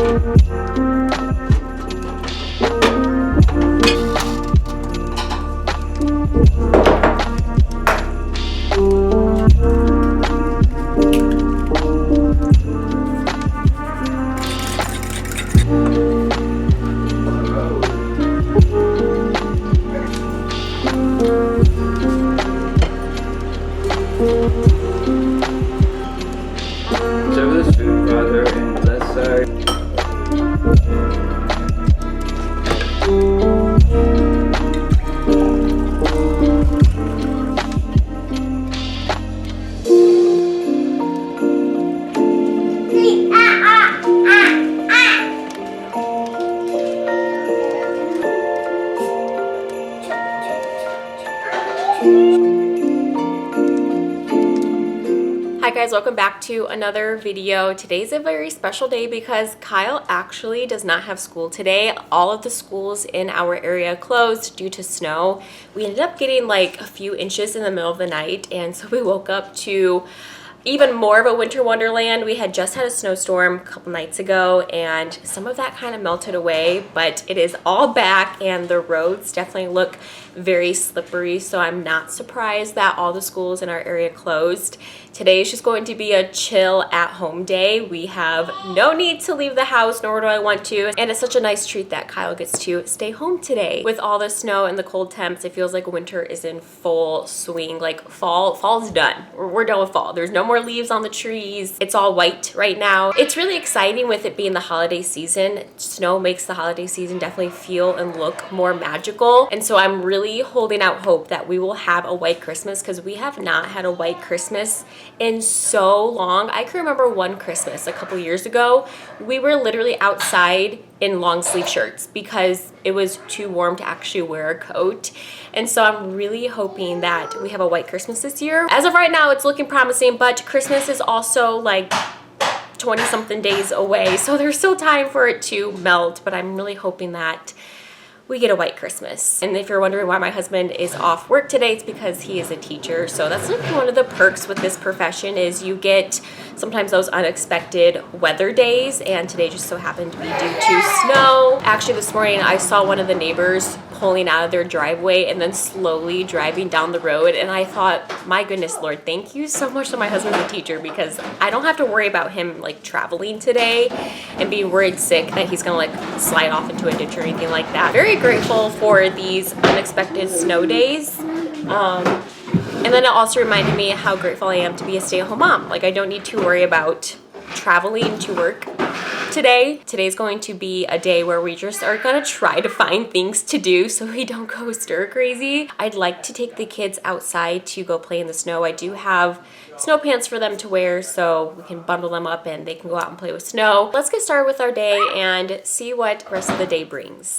Serve this food, Father, and bless our... Hi guys, welcome back to another video. Today's a very special day because Kyle actually does not have school today. All of the schools in our area closed due to snow. We ended up getting like a few inches in the middle of the night, and so we woke up to even more of a winter wonderland. We had just had a snowstorm a couple nights ago and some of that kind of melted away, but it is all back and the roads definitely look very slippery, so I'm not surprised that all the schools in our area closed. Today is just going to be a chill at home day. We have no need to leave the house, nor do I want to, and it's such a nice treat that Kyle gets to stay home today. With all the snow and the cold temps, it feels like winter is in full swing. Like fall's done. We're done with fall. There's no more leaves on the trees. It's all white right now. It's really exciting with it being the holiday season. Snow makes the holiday season definitely feel and look more magical, and so I'm really holding out hope that we will have a white Christmas, because we have not had a white Christmas in so long. I can remember one Christmas a couple years ago, we were literally outside in long sleeve shirts because it was too warm to actually wear a coat. And so I'm really hoping that we have a white Christmas this year. As of right now, it's looking promising, but Christmas is also like 20 something days away, so there's still time for it to melt, but I'm really hoping that we get a white Christmas. And if you're wondering why my husband is off work today, it's because he is a teacher. So that's like one of the perks with this profession, is you get sometimes those unexpected weather days, and today just so happened to be due to snow. Actually, this morning I saw one of the neighbors pulling out of their driveway and then slowly driving down the road, and I thought, my goodness Lord, thank you so much that my husband's a teacher, because I don't have to worry about him like traveling today and being worried sick that he's gonna like slide off into a ditch or anything like that. Very grateful for these unexpected snow days. And then it also reminded me how grateful I am to be a stay-at-home mom. Like, I don't need to worry about traveling to work today. Today's going to be a day where we just are gonna try to find things to do so we don't go stir crazy. I'd like to take the kids outside to go play in the snow. I do have snow pants for them to wear, so we can bundle them up and they can go out and play with snow. Let's get started with our day and see what the rest of the day brings.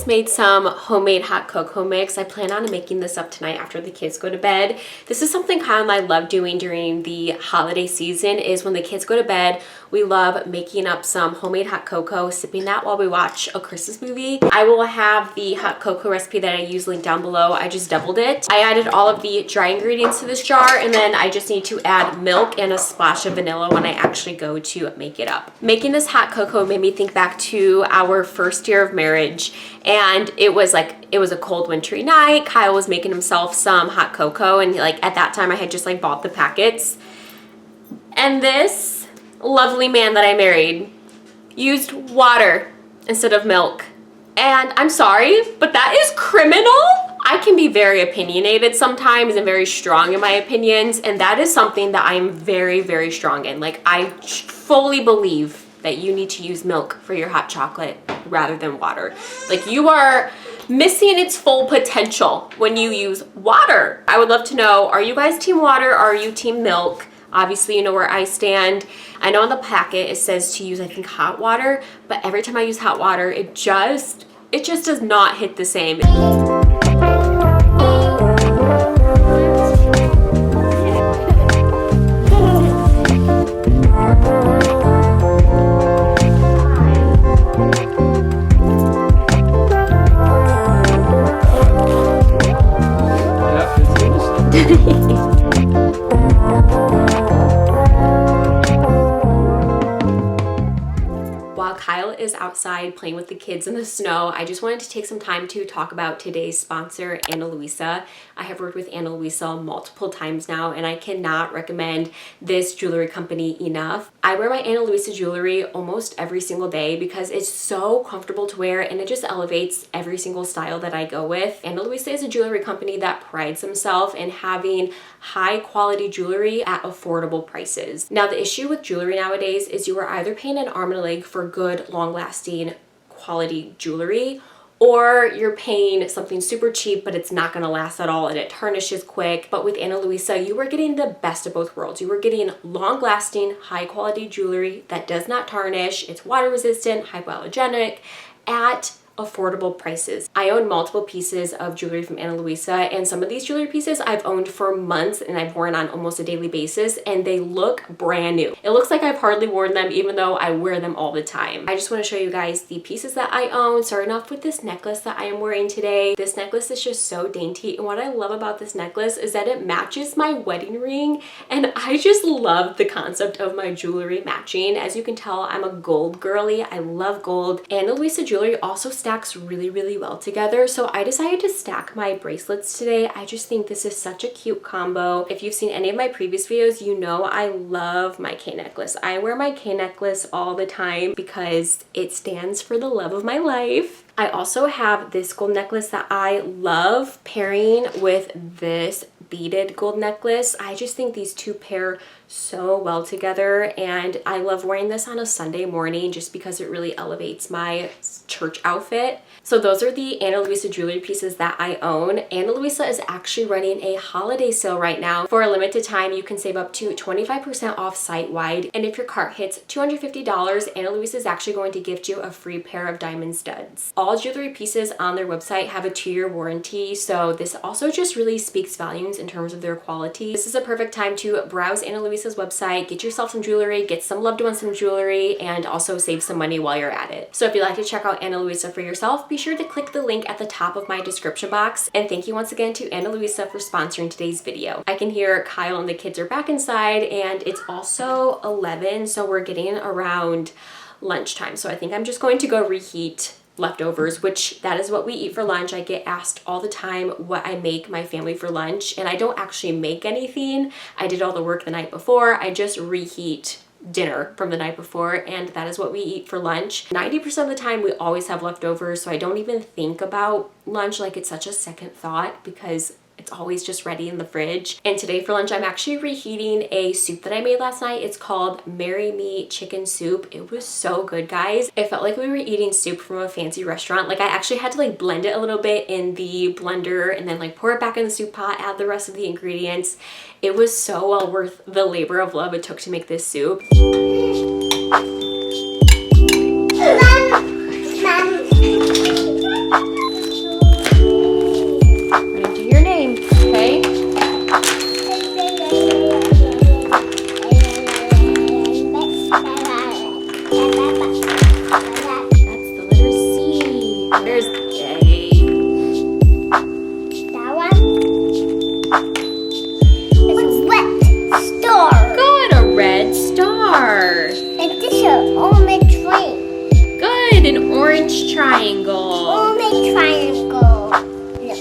Made some homemade hot cocoa mix. I plan on making this up tonight after the kids go to bed. This is something Kyle and I love doing during the holiday season, is when the kids go to bed, we love making up some homemade hot cocoa, sipping that while we watch a Christmas movie. I will have the hot cocoa recipe that I use linked down below. I just doubled it. I added all of the dry ingredients to this jar, and then I just need to add milk and a splash of vanilla when I actually go to make it up. Making this hot cocoa made me think back to our first year of marriage. And it was a cold wintry night. Kyle was making himself some hot cocoa, and like at that time I had just like bought the packets. And this lovely man that I married used water instead of milk. And I'm sorry, but that is criminal. I can be very opinionated sometimes and very strong in my opinions, and that is something that I'm very, very strong in. Like, I fully believe that you need to use milk for your hot chocolate rather than water. Like, you are missing its full potential when you use water. I would love to know, are you guys team water or are you team milk? Obviously, you know where I stand. I know on the packet it says to use, I think, hot water, but every time I use hot water, it just does not hit the same. While Kyle is outside playing with the kids in the snow, I just wanted to take some time to talk about today's sponsor, Luisa. I have worked with Luisa multiple times now, and I cannot recommend this jewelry company enough. I wear my Luisa jewelry almost every single day because it's so comfortable to wear, and it just elevates every single style that I go with. Luisa is a jewelry company that prides themselves in having high quality jewelry at affordable prices. Now, the issue with jewelry nowadays is you are either paying an arm and a leg for good, long-lasting, quality jewelry, or you're paying something super cheap, but it's not gonna last at all and it tarnishes quick. But with Luisa, you are getting the best of both worlds. You are getting long-lasting, high-quality jewelry that does not tarnish, it's water-resistant, hypoallergenic, at affordable prices. I own multiple pieces of jewelry from Luisa, and some of these jewelry pieces I've owned for months and I've worn on almost a daily basis, and they look brand new. It looks like I've hardly worn them even though I wear them all the time. I just want to show you guys the pieces that I own, starting off with this necklace that I am wearing today. This necklace is just so dainty, and what I love about this necklace is that it matches my wedding ring, and I just love the concept of my jewelry matching. As you can tell, I'm a gold girly. I love gold, and Luisa jewelry also stacks really, really well together. So I decided to stack my bracelets today. I just think this is such a cute combo. If you've seen any of my previous videos, you know I love my K necklace. I wear my K necklace all the time because it stands for the love of my life. I also have this gold necklace that I love pairing with this beaded gold necklace. I just think these two pair so well together, and I love wearing this on a Sunday morning just because it really elevates my church outfit. So those are the Luisa jewelry pieces that I own. Luisa is actually running a holiday sale right now. For a limited time, you can save up to 25% off site-wide, and if your cart hits $250, Luisa is actually going to gift you a free pair of diamond studs. All jewelry pieces on their website have a 2-year warranty, so this also just really speaks volumes in terms of their quality. This is a perfect time to browse Luisa's website, get yourself some jewelry, get some loved ones some jewelry, and also save some money while you're at it. So if you'd like to check out Luisa for yourself, be sure to click the link at the top of my description box. And thank you once again to Luisa for sponsoring today's video. I can hear Kyle and the kids are back inside, and it's also 11, so we're getting around lunchtime. So I think I'm just going to go reheat leftovers, which that is what we eat for lunch. I get asked all the time what I make my family for lunch, and I don't actually make anything. I did all the work the night before. I just reheat dinner from the night before, and that is what we eat for lunch. 90% of the time we always have leftovers, so I don't even think about lunch like it's such a second thought because it's always just ready in the fridge. And today for lunch, I'm actually reheating a soup that I made last night. It's called Marry Me Chicken Soup. It was so good, guys. It felt like we were eating soup from a fancy restaurant. Like, I actually had to like blend it a little bit in the blender and then like pour it back in the soup pot, add the rest of the ingredients. It was so well worth the labor of love it took to make this soup. An orange triangle. triangle. An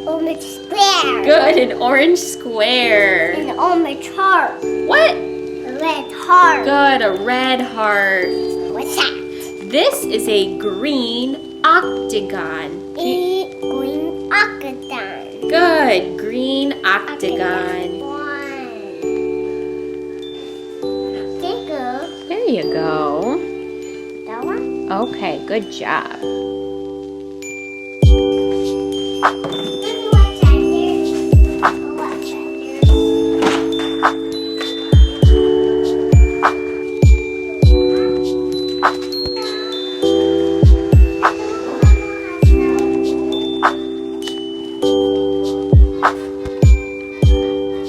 orange square. Good, an orange square. An orange heart. What? A red heart. Good, a red heart. What's that? This is a green octagon. A green octagon. Good, green octagon. There you go. That one? Okay, good job.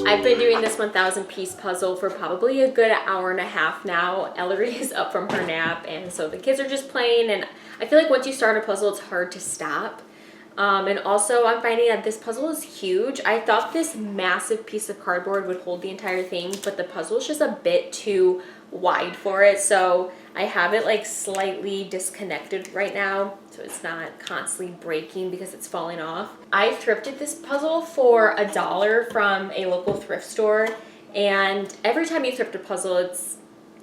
I've been doing this 1,000 piece puzzle for probably a good hour and a half now. Ellery is up from her nap, and so the kids are just playing, and I feel like once you start a puzzle, it's hard to stop. And also I'm finding that this puzzle is huge. I thought this massive piece of cardboard would hold the entire thing, but the puzzle is just a bit too wide for it, so I have it like slightly disconnected right now so it's not constantly breaking because it's falling off. I thrifted this puzzle for $1 from a local thrift store, and every time you thrift a puzzle, it's,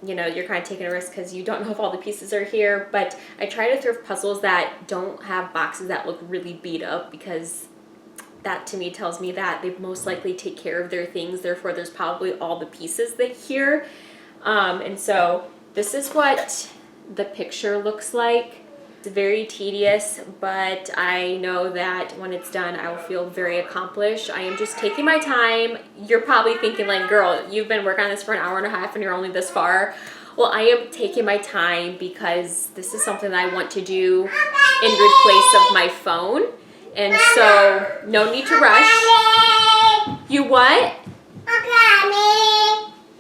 you know, you're kind of taking a risk because you don't know if all the pieces are here, but I try to thrift puzzles that don't have boxes that look really beat up, because that to me tells me that they most likely take care of their things, therefore there's probably all the pieces that here. And so this is what the picture looks like. It's very tedious, but I know that when it's done, I will feel very accomplished. I am just taking my time. You're probably thinking like, girl, you've been working on this for an hour and a half and you're only this far. Well, I am taking my time because this is something that I want to do in replace of my phone. And so no need to rush. You what?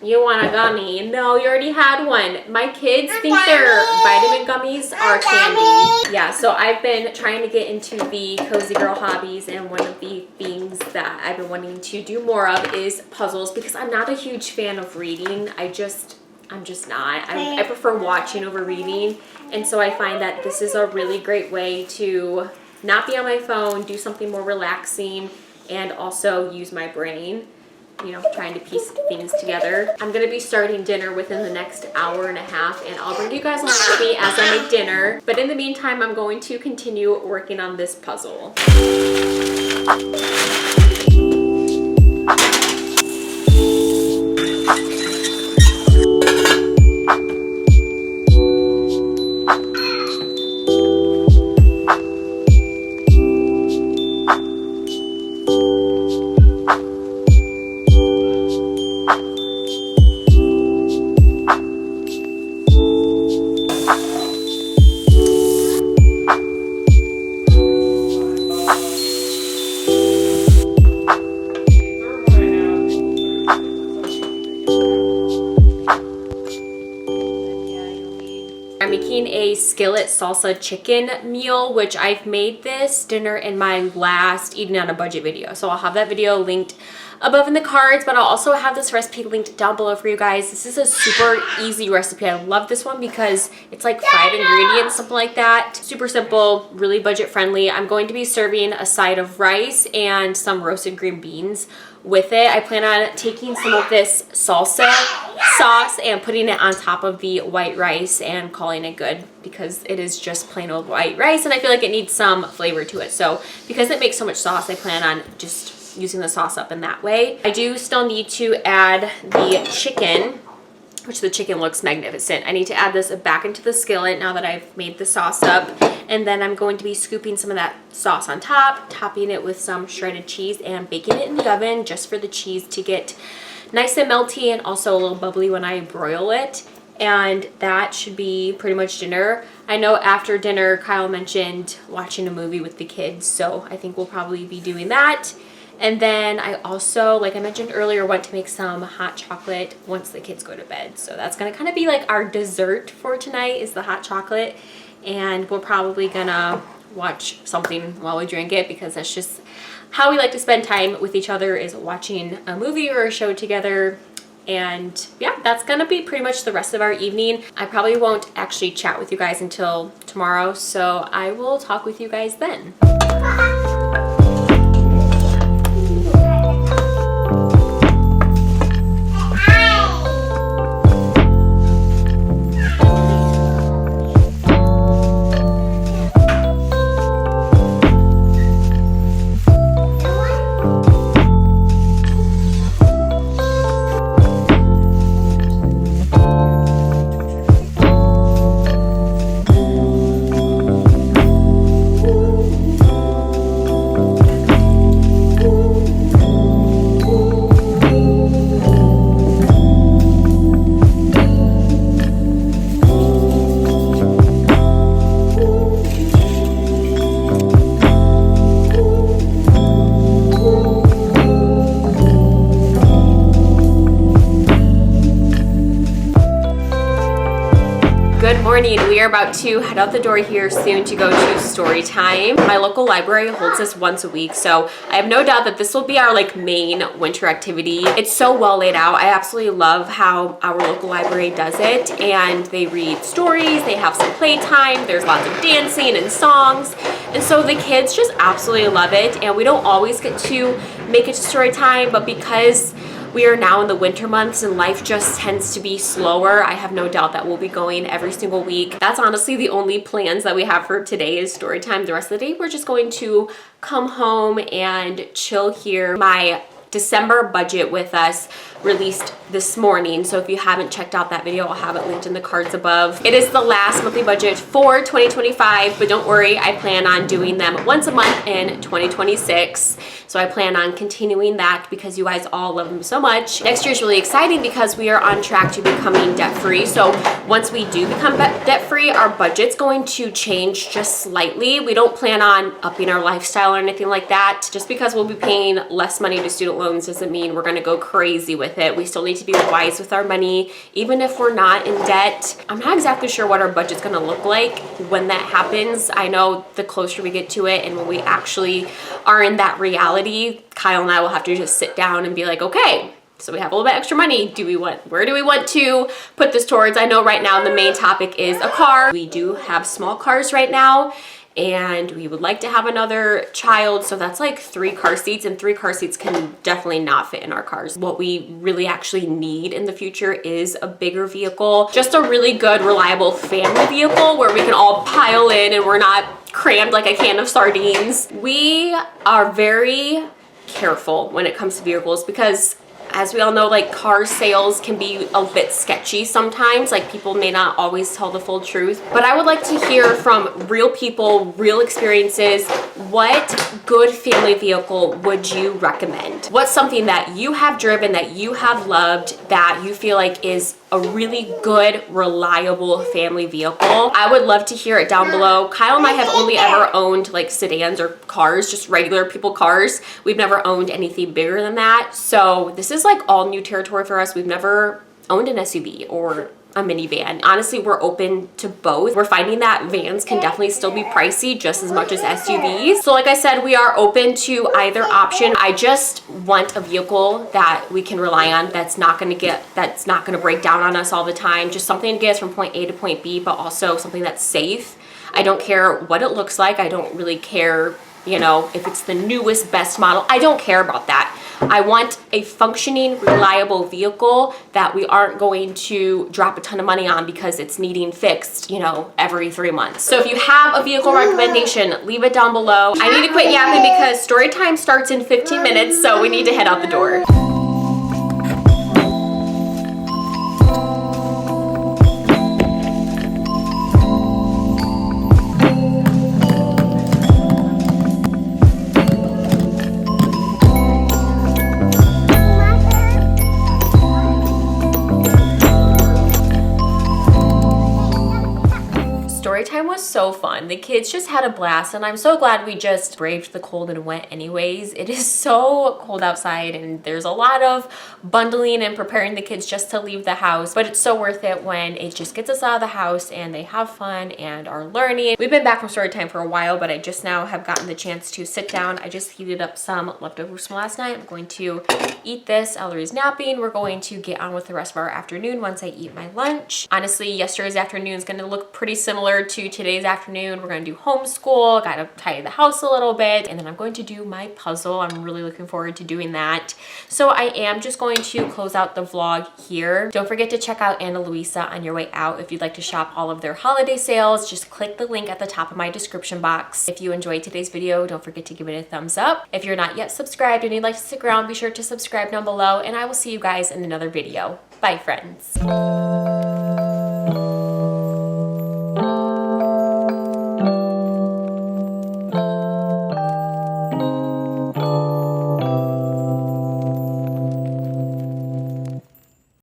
You want a gummy? No, you already had one. My kids think their vitamin gummies are candy. Yeah, so I've been trying to get into the cozy girl hobbies, and one of the things that I've been wanting to do more of is puzzles, because I'm not a huge fan of reading. I'm just not. I prefer watching over reading, and so I find that this is a really great way to not be on my phone, do something more relaxing, and also use my brain. You know, trying to piece things together. I'm gonna be starting dinner within the next hour and a half, and I'll bring you guys along with me as I make dinner. But in the meantime, I'm going to continue working on this puzzle. I'm making a skillet salsa chicken meal, which I've made this dinner in my last eating on a budget video. So I'll have that video linked above in the cards, but I'll also have this recipe linked down below for you guys. This is a super easy recipe. I love this one because it's like 5 ingredients, something like that. Super simple, really budget friendly. I'm going to be serving a side of rice and some roasted green beans with it. I plan on taking some of this salsa sauce and putting it on top of the white rice and calling it good, because it is just plain old white rice and I feel like it needs some flavor to it. So because it makes so much sauce, I plan on just using the sauce up in that way. I do still need to add the chicken, which the chicken looks magnificent. I need to add this back into the skillet now that I've made the sauce up. And then I'm going to be scooping some of that sauce on top, topping it with some shredded cheese and baking it in the oven just for the cheese to get nice and melty and also a little bubbly when I broil it. And that should be pretty much dinner. I know after dinner, Kyle mentioned watching a movie with the kids, so I think we'll probably be doing that. And then I also, like I mentioned earlier, want to make some hot chocolate once the kids go to bed. So that's gonna kind of be like our dessert for tonight, is the hot chocolate. And we're probably gonna watch something while we drink it, because that's just how we like to spend time with each other, is watching a movie or a show together. And yeah, that's gonna be pretty much the rest of our evening. I probably won't actually chat with you guys until tomorrow, so I will talk with you guys then. We are about to head out the door here soon to go to story time. My local library holds this once a week, so I have no doubt that this will be our like main winter activity. It's so well laid out. I absolutely love how our local library does it, and they read stories, they have some playtime, there's lots of dancing and songs, and so the kids just absolutely love it. And we don't always get to make it to story time, but because we are now in the winter months and life just tends to be slower, I have no doubt that we'll be going every single week. That's honestly the only plans that we have for today is story time. The rest of the day, we're just going to come home and chill here. My December budget with us released this morning, so if you haven't checked out that video, I'll have it linked in the cards above. It is the last monthly budget for 2025, but don't worry, I plan on doing them once a month in 2026. So I plan on continuing that because you guys all love them so much. Next year is really exciting because we are on track to becoming debt-free. So once we do become debt-free, our budget's going to change just slightly. We don't plan on upping our lifestyle or anything like that. Just because we'll be paying less money to student loans doesn't mean we're gonna go crazy with it. We still need to be wise with our money, even if we're not in debt. I'm not exactly sure what our budget's gonna look like when that happens. I know the closer we get to it and when we actually are in that reality, Kyle and I will have to just sit down and be like, okay, so we have a little bit extra money. Where do we want to put this towards? I know right now the main topic is a car. We do have small cars right now, and we would like to have another child, so that's like 3 car seats, and 3 car seats can definitely not fit in our cars. What we really actually need in the future is a bigger vehicle, just a really good, reliable family vehicle where we can all pile in and we're not crammed like a can of sardines. We are very careful when it comes to vehicles because, as we all know, like car sales can be a bit sketchy sometimes. Like people may not always tell the full truth, but I would like to hear from real people, real experiences. What good family vehicle would you recommend? What's something that you have driven, that you have loved, that you feel like is a really good, reliable family vehicle? I would love to hear it down below. Kyle and I have only ever owned like sedans or cars, just regular people cars. We've never owned anything bigger than that. So this is like all new territory for us. We've never owned an SUV or a minivan. Honestly, we're open to both. We're finding that vans can definitely still be pricey just as much as SUVs. So like I said, we are open to either option. I just want a vehicle that we can rely on, that's not gonna break down on us all the time. Just something to get us from point A to point B, but also something that's safe. I don't care what it looks like. I don't really care, you know, if it's the newest, best model. I don't care about that. I want a functioning, reliable vehicle that we aren't going to drop a ton of money on because it's needing fixed, you know, every 3 months. So if you have a vehicle recommendation, leave it down below. I need to quit yapping because story time starts in 15 minutes, so we need to head out the door. Time was so fun. fun. The kids just had a blast, and I'm so glad we just braved the cold and went anyways. It is so cold outside, and there's a lot of bundling and preparing the kids just to leave the house, but it's so worth it when it just gets us out of the house and they have fun and are learning. We've been back from story time for a while, but I just now have gotten the chance to sit down. I just heated up some leftovers from last night. I'm going to eat this. Ellery's napping. We're going to get on with the rest of our afternoon once I eat my lunch. Honestly, yesterday's afternoon is going to look pretty similar to today's afternoon. We're going to do homeschool, got to tidy the house a little bit, and then I'm going to do my puzzle. I'm really looking forward to doing that. So I am just going to close out the vlog here. Don't forget to check out Anna Luisa on your way out. If you'd like to shop all of their holiday sales, just click the link at the top of my description box. If you enjoyed today's video, don't forget to give it a thumbs up. If you're not yet subscribed and you'd like to stick around, be sure to subscribe down below, and I will see you guys in another video. Bye, friends.